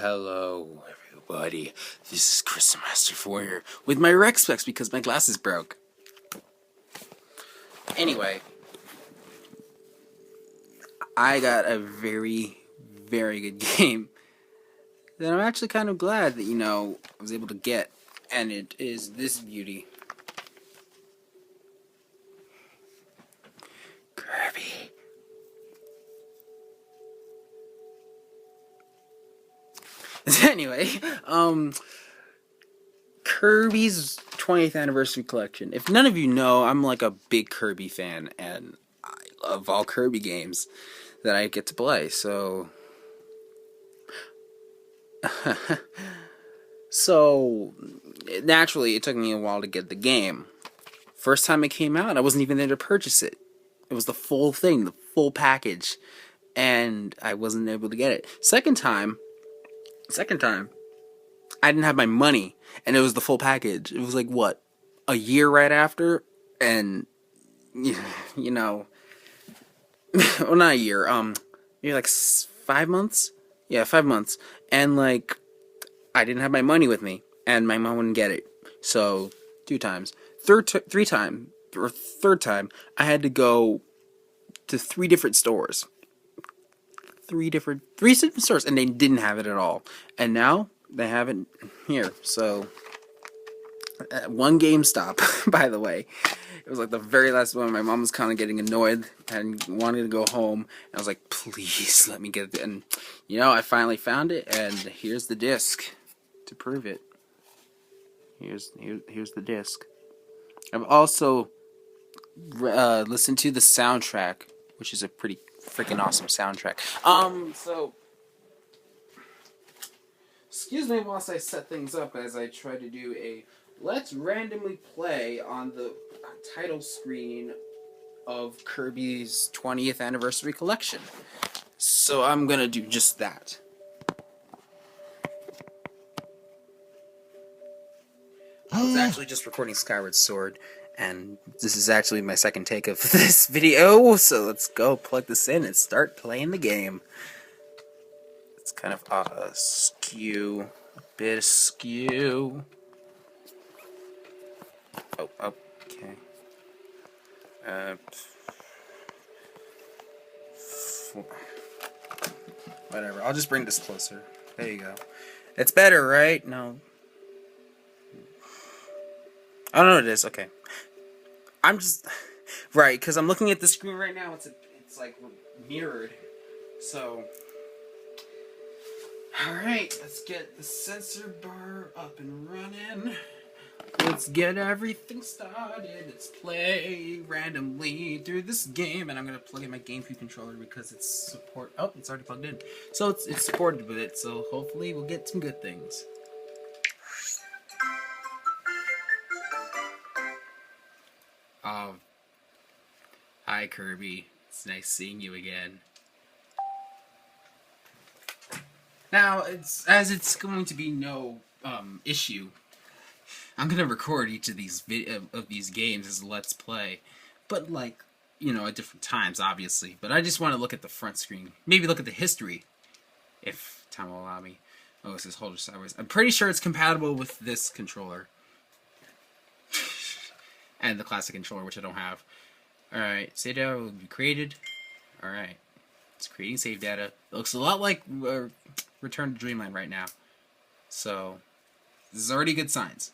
Hello, everybody. This is Chris the Master Warrior with my rec specs because my glasses broke. Anyway, I got a very, very good game that I'm actually kind of glad that, I was able to get. And it is this beauty. Kirby. Anyway, Kirby's 20th anniversary collection. If none of you know, I'm like a big Kirby fan, and I love all Kirby games that I get to play, so... So, naturally, it took me a while to get the game. First time it came out, I wasn't even there to purchase it. It was the full thing, the full package, and I wasn't able to get it. Second time, I didn't have my money, and it was the full package. It was like, what, a year right after? And, well, not a year, maybe like 5 months? Yeah, 5 months. And, like, I didn't have my money with me, and my mom wouldn't get it. So, 2 times. Third time, I had to go to 3 different stores. 3 different stores, and they didn't have it at all. And now they have it here. So, one GameStop, by the way. It was like the very last one. My mom was kind of getting annoyed and wanted to go home. And I was like, please let me get it. And, I finally found it, and here's the disc to prove it. Here's the disc. I've also listened to the soundtrack, which is a pretty freaking awesome soundtrack. So excuse me whilst I set things up as I try to do a let's randomly play on the title screen of Kirby's 20th anniversary collection. So I'm gonna do just that. I was actually just recording Skyward Sword, and this is actually my second take of this video, so let's go plug this in and start playing the game. It's kind of a bit askew. Oh, okay. Whatever, I'll just bring this closer. There you go. It's better, right? No. Oh, no, it is. Okay. I'm just... Right, because I'm looking at the screen right now. It's like, mirrored. So... Alright, let's get the sensor bar up and running. Let's get everything started. Let's play randomly through this game. And I'm going to plug in my GameCube controller because it's it's already plugged in. So it's supported with it. So hopefully we'll get some good things. Hi Kirby. It's nice seeing you again. Now, it's going to be no issue. I'm gonna record each of these games as a let's play, but at different times, obviously. But I just want to look at the front screen, maybe look at the history, if time will allow me. Oh, it says hold it sideways. I'm pretty sure it's compatible with this controller and the classic controller, which I don't have. All right, save data will be created. All right, it's creating save data. It looks a lot like Return to Dreamland right now, so this is already good signs.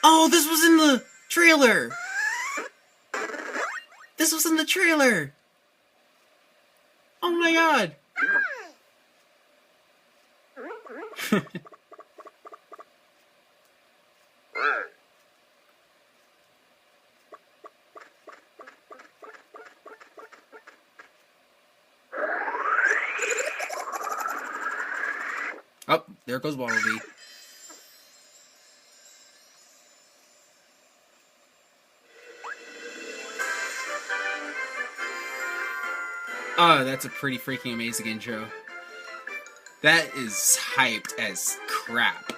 Oh, this was in the trailer! This was in the trailer! Oh my god! Oh, there goes Wallaby. Oh, that's a pretty freaking amazing intro. That is hyped as crap.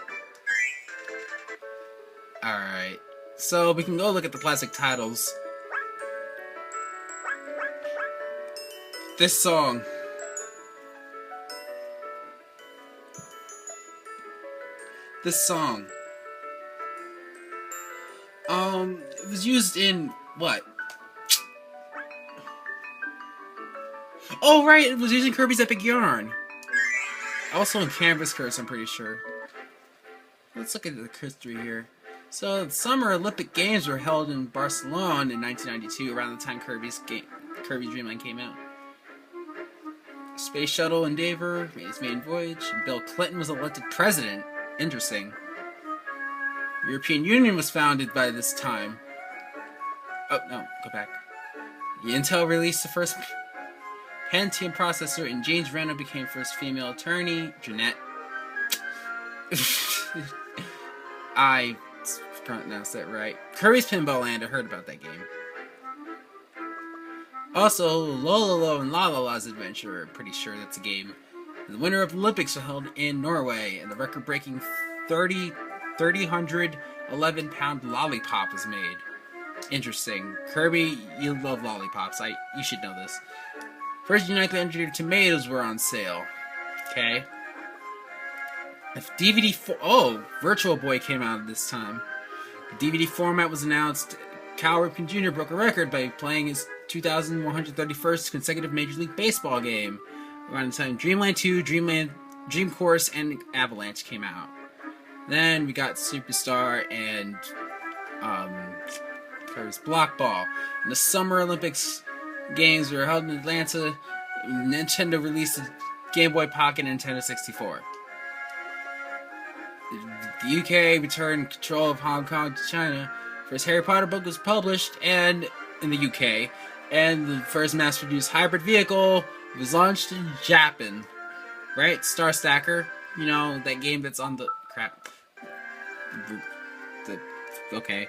Alright, so we can go look at the classic titles. This song. This song. It was used in what? Oh, right, it was using Kirby's Epic Yarn. Also in Canvas Curse, I'm pretty sure. Let's look at the history here. So, the Summer Olympic Games were held in Barcelona in 1992, around the time Kirby's Dream Land came out. Space Shuttle Endeavour made its maiden voyage, and Bill Clinton was elected president. Interesting. The European Union was founded by this time. Oh, no, go back. The Intel released the first Pentium processor, and James Reno became first female attorney. Jeanette. I pronounced that right. Kirby's Pinball Land, I heard about that game. Also, Lololo and Lalala's Adventure, I'm pretty sure that's a game. The Winter Olympics were held in Norway, and the record-breaking 3,111-pound lollipop was made. Interesting. Kirby, you love lollipops. You should know this. First United Engineered tomatoes were on sale. Okay. If Virtual Boy came out at this time. The DVD format was announced. Cal Ripken Jr. broke a record by playing his 2,131st consecutive Major League Baseball game. Around the time Dreamland 2, Dream Course, and Avalanche came out. Then we got Superstar and Kirby's Block Ball. And the Summer Olympics games were held in Atlanta. Nintendo released the Game Boy Pocket and Nintendo 64. The UK returned control of Hong Kong to China. First Harry Potter book was published and in the UK, and the first mass-produced hybrid vehicle was launched in Japan. Right? Star Stacker. You know, that game that's on the... Crap. Okay.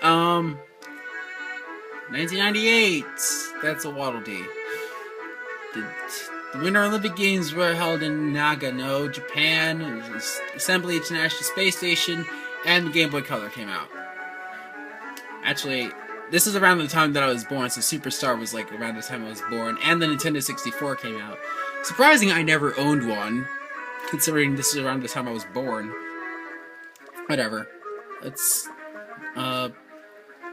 1998. That's a Waddle Dee. The Winter Olympic Games were held in Nagano, Japan. Assembly International Space Station, and the Game Boy Color came out. Actually, this is around the time that I was born, so Superstar was like around the time I was born, and the Nintendo 64 came out. Surprising I never owned one, considering this is around the time I was born. Whatever. Alright,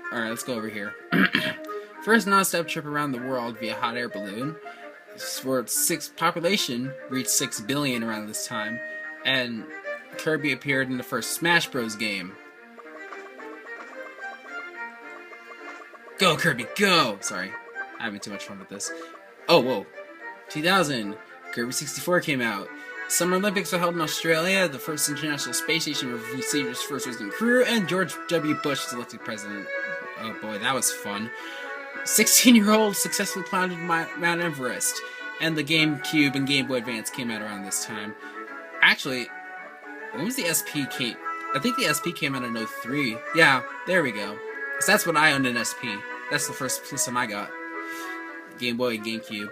let's go over here. First non-stop trip around the world via hot air balloon. Population reached 6 billion around this time, and Kirby appeared in the first Smash Bros. Game. Go, Kirby, go! Sorry, I'm having too much fun with this. Oh, whoa. 2000, Kirby 64 came out. Summer Olympics were held in Australia. The first International Space Station received its first resident crew, and George W. Bush was elected president. Oh boy, that was fun. 16-year-old successfully climbed Mount Everest, and the GameCube and Game Boy Advance came out around this time. Actually, when was the SP came? I think the SP came out in 03. Yeah, there we go. So that's when I owned an SP. That's the first system I got. Game Boy and GameCube.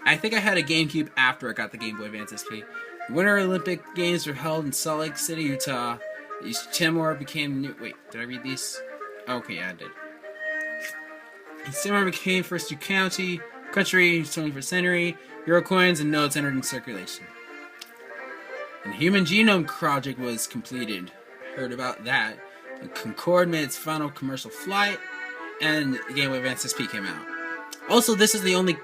I think I had a GameCube after I got the Game Boy Advance SP. The Winter Olympic Games were held in Salt Lake City, Utah. East Timor became new... Wait, did I read these? Okay, yeah, I did. East Timor became first new country, 21st century. Euro coins and notes entered in circulation. And the Human Genome Project was completed. I heard about that. The Concorde made its final commercial flight, and the Game Boy Advance SP came out. Also, this is the only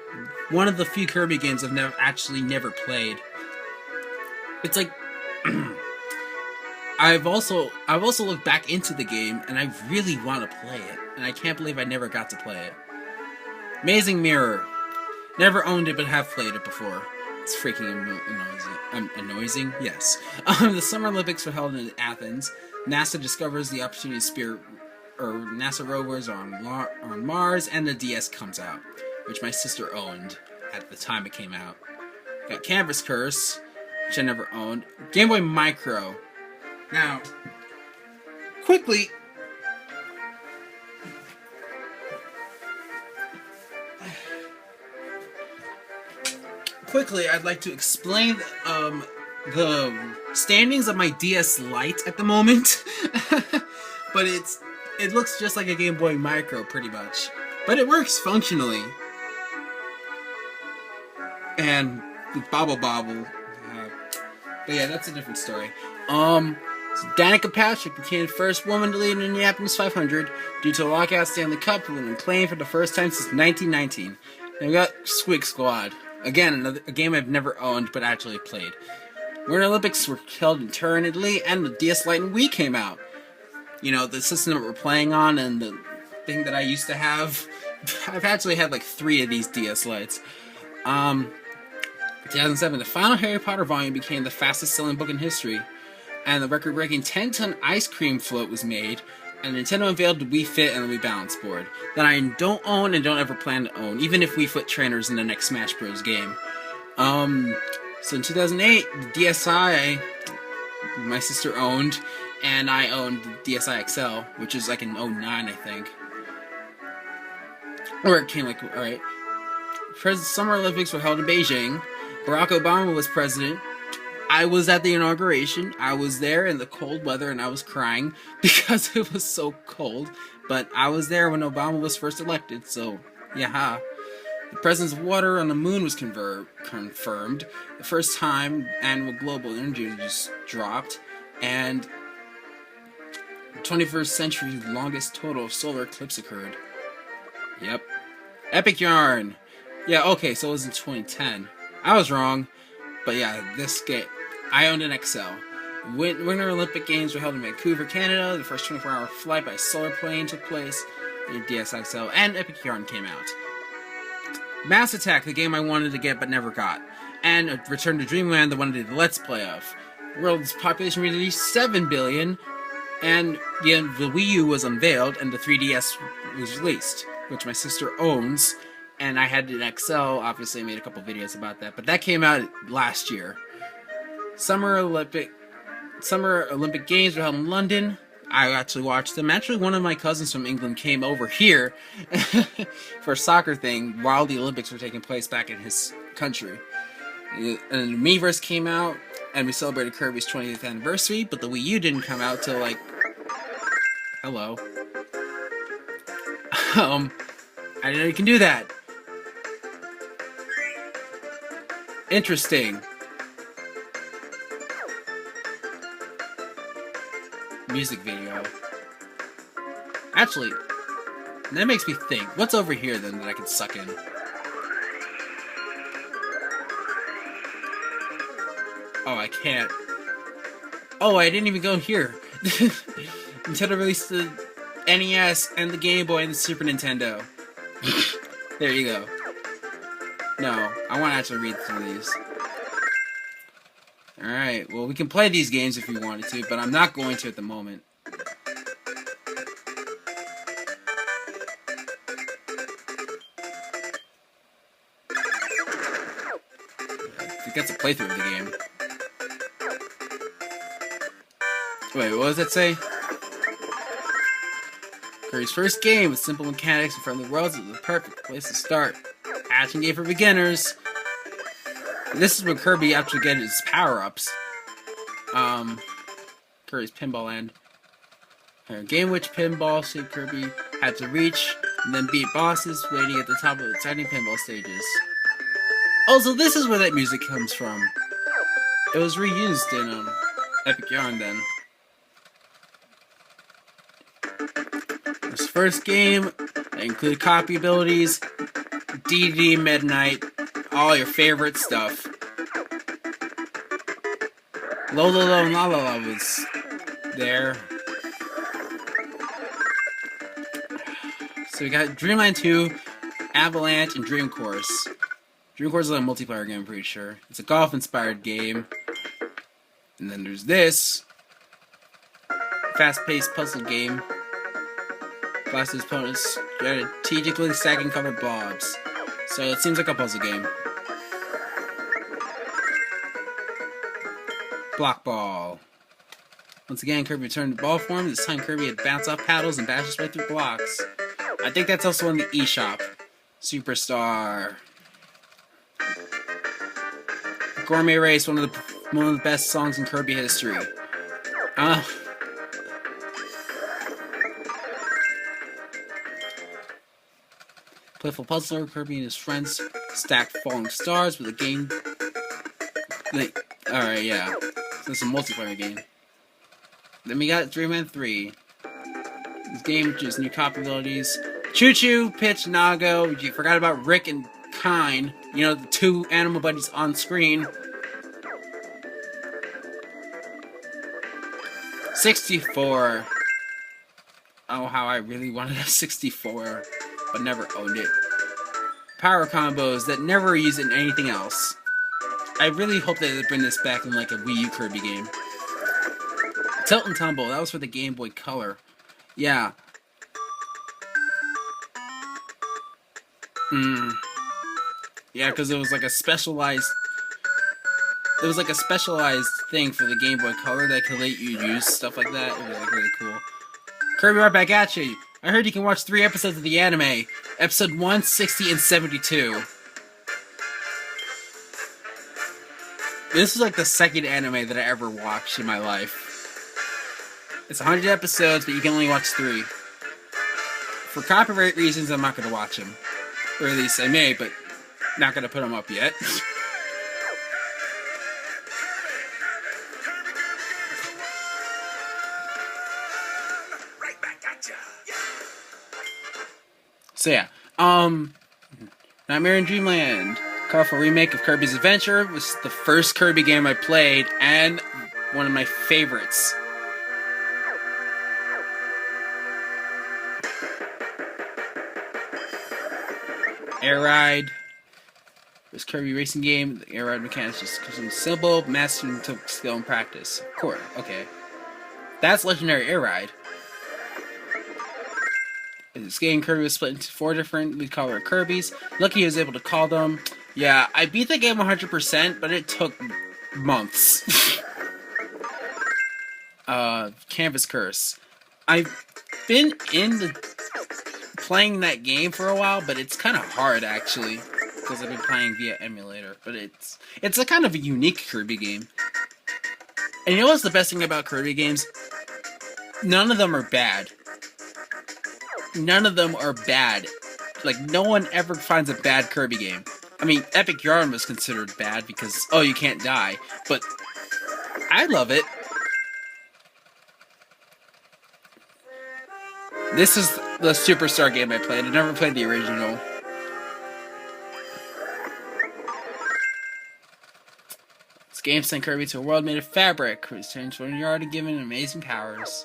one of the few Kirby games I've never played. It's like I've also looked back into the game, and I really want to play it, and I can't believe I never got to play it. Amazing Mirror. Never owned it, but have played it before. It's freaking annoying. Yes. The Summer Olympics were held in Athens. NASA discovers the opportunity to NASA rovers on Mars, and the DS comes out, which my sister owned at the time it came out. Got Canvas Curse, which I never owned. Game Boy Micro. Now, quickly, I'd like to explain the standings of my DS Lite at the moment. But it looks just like a Game Boy Micro, pretty much. But it works functionally. and Bobble Bobble. But yeah, that's a different story. So Danica Patrick became the first woman to lead an Indianapolis 500 due to a lockout Stanley Cup, winning claim for the first time since 1919. And we got Squeak Squad. Again, a game I've never owned but actually played. Winter Olympics were held in Turin, Italy, and the DS Lite and Wii came out. You know, the system that we're playing on and the thing that I used to have. I've actually had like 3 of these DS Lites. 2007, the final Harry Potter volume became the fastest selling book in history, and the record-breaking 10-ton ice cream float was made, and Nintendo unveiled the Wii Fit and the Wii Balance board that I don't own and don't ever plan to own, even if Wii Fit trainers in the next Smash Bros. Game. So in 2008, the DSi, my sister owned, and I owned the DSi XL, which is like an 09, I think. Or it came like, alright. Summer Olympics were held in Beijing. Barack Obama was president. I was at the inauguration. I was there in the cold weather and I was crying because it was so cold. But I was there when Obama was first elected, so yeah. The presence of water on the moon was confirmed. The first time annual global energy use dropped. And the 21st century's longest total of solar eclipse occurred. Yep. Epic Yarn! Yeah, okay, so it was in 2010. I was wrong, but yeah, this game, I owned an XL. Winter Olympic Games were held in Vancouver, Canada. The first 24-hour flight by solar plane took place. The DSXL and Epic Yarn came out. Mass Attack, the game I wanted to get but never got. And Return to Dreamland, the one I did the Let's Play of. The world's population reached 7 billion, and the Wii U was unveiled, and the 3DS was released, which my sister owns. And I had an XL, obviously I made a couple videos about that, but that came out last year. Summer Olympic Games were held in London. I actually watched them. Actually, one of my cousins from England came over here for a soccer thing while the Olympics were taking place back in his country. And Miiverse came out, and we celebrated Kirby's 20th anniversary, but the Wii U didn't come out till like... Hello. I didn't know you can do that. Interesting. Music video. Actually, that makes me think. What's over here then that I can suck in? Oh, I can't. Oh, I didn't even go here. Nintendo released the NES and the Game Boy and the Super Nintendo. There you go. No, I want to actually read through these. Alright, well we can play these games if we wanted to, but I'm not going to at the moment. I think that's a playthrough of the game. Wait, what does that say? Kirby's first game with simple mechanics and friendly worlds is the perfect place to start. Action game for beginners. And this is when Kirby actually gets his power-ups. Kirby's Pinball Land. Game which pinball shaped Kirby had to reach and then beat bosses waiting at the top of the exciting pinball stages. Also, this is where that music comes from. It was reused in Epic Yarn then. This first game included copy abilities, DD Midnight, all your favorite stuff. Lolo and Lalala was there. So we got Dreamland 2, Avalanche, and Dream Course. Dream Course is a multiplayer game, I'm pretty sure. It's a golf-inspired game. And then there's this fast-paced puzzle game. Blasted opponents strategically stacking covered blobs. So it seems like a puzzle game. Block Ball. Once again, Kirby returned to ball form. This time Kirby had bounce off paddles and bash his way through blocks. I think that's also in the eShop. Superstar. Gourmet Race, one of the best songs in Kirby history. Playful puzzler, Kirby and his friends stack falling stars with a game. Alright, yeah. So it's a multiplayer game. Then we got Dreamland 3. This game just new cop abilities. Choo Choo, Pitch, Nago. You forgot about Rick and Kine. You know, the two animal buddies on screen. 64. Oh, how I really wanted a 64, but never owned it. Power combos that never used in anything else. I really hope that they bring this back in like a Wii U Kirby game. Tilt and Tumble, that was for the Game Boy Color. Yeah. Yeah, because it was like a specialized... It was like a specialized thing for the Game Boy Color that could let you use stuff like that. It was like really cool. Kirby, right back at you. I heard you can watch 3 episodes of the anime. Episode 1, 60, and 72. This is like the second anime that I ever watched in my life. It's 100 episodes, but you can only watch 3. For copyright reasons, I'm not going to watch them. Or at least I may, but not going to put them up yet. So yeah, Nightmare in Dreamland, colorful remake of Kirby's Adventure, was the first Kirby game I played, and one of my favorites. Air Ride. This Kirby racing game, the air ride mechanics just something simple, mastering took skill and practice. Of course, okay. That's Legendary Air Ride. In this game, Kirby was split into 4 different colored Kirbys. Lucky he was able to call them. Yeah, I beat the game 100%, but it took months. Canvas Curse. I've been playing that game for a while, but it's kind of hard actually, because I've been playing via emulator. But it's a kind of a unique Kirby game. And you know what's the best thing about Kirby games? None of them are bad. None of them are bad. Like, no one ever finds a bad Kirby game. I mean, Epic Yarn was considered bad because, oh, you can't die. But I love it. This is the Superstar game I played. I never played the original. This game sent Kirby to a world made of fabric, which changed when you're already given amazing powers.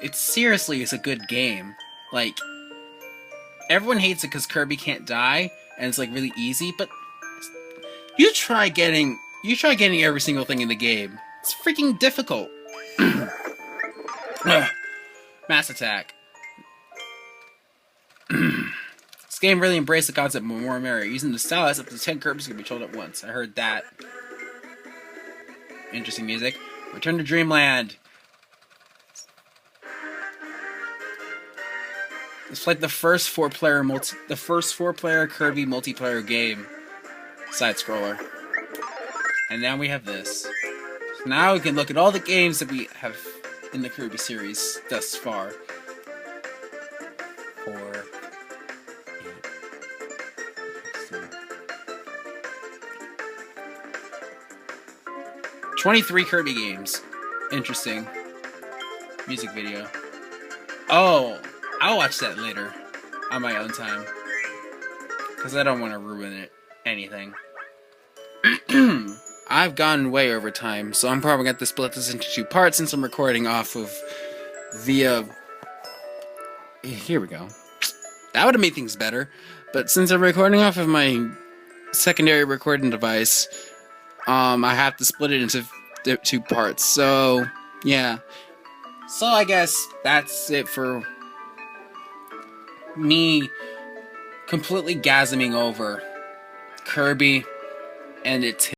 It seriously is a good game. Like, everyone hates it because Kirby can't die, and it's like really easy, but you try getting every single thing in the game. It's freaking difficult. Mass Attack. This game really embraced the concept of more memory. Using the stylus, up to 10 Kirbys can be controlled at once. I heard that. Interesting music. Return to Dreamland. It's like the first four-player Kirby multiplayer game, side scroller. And now we have this. So now we can look at all the games that we have in the Kirby series thus far. 4, 8, 16. 23 Kirby games. Interesting. Music video. Oh, I'll watch that later, on my own time, because I don't want to ruin anything. I've gone way over time, so I'm probably going to have to split this into 2 parts since I'm recording off of via... Here we go. That would have made things better, but since I'm recording off of my secondary recording device, I have to split it into 2 parts, so, yeah. So I guess that's it for me completely gasming over Kirby and its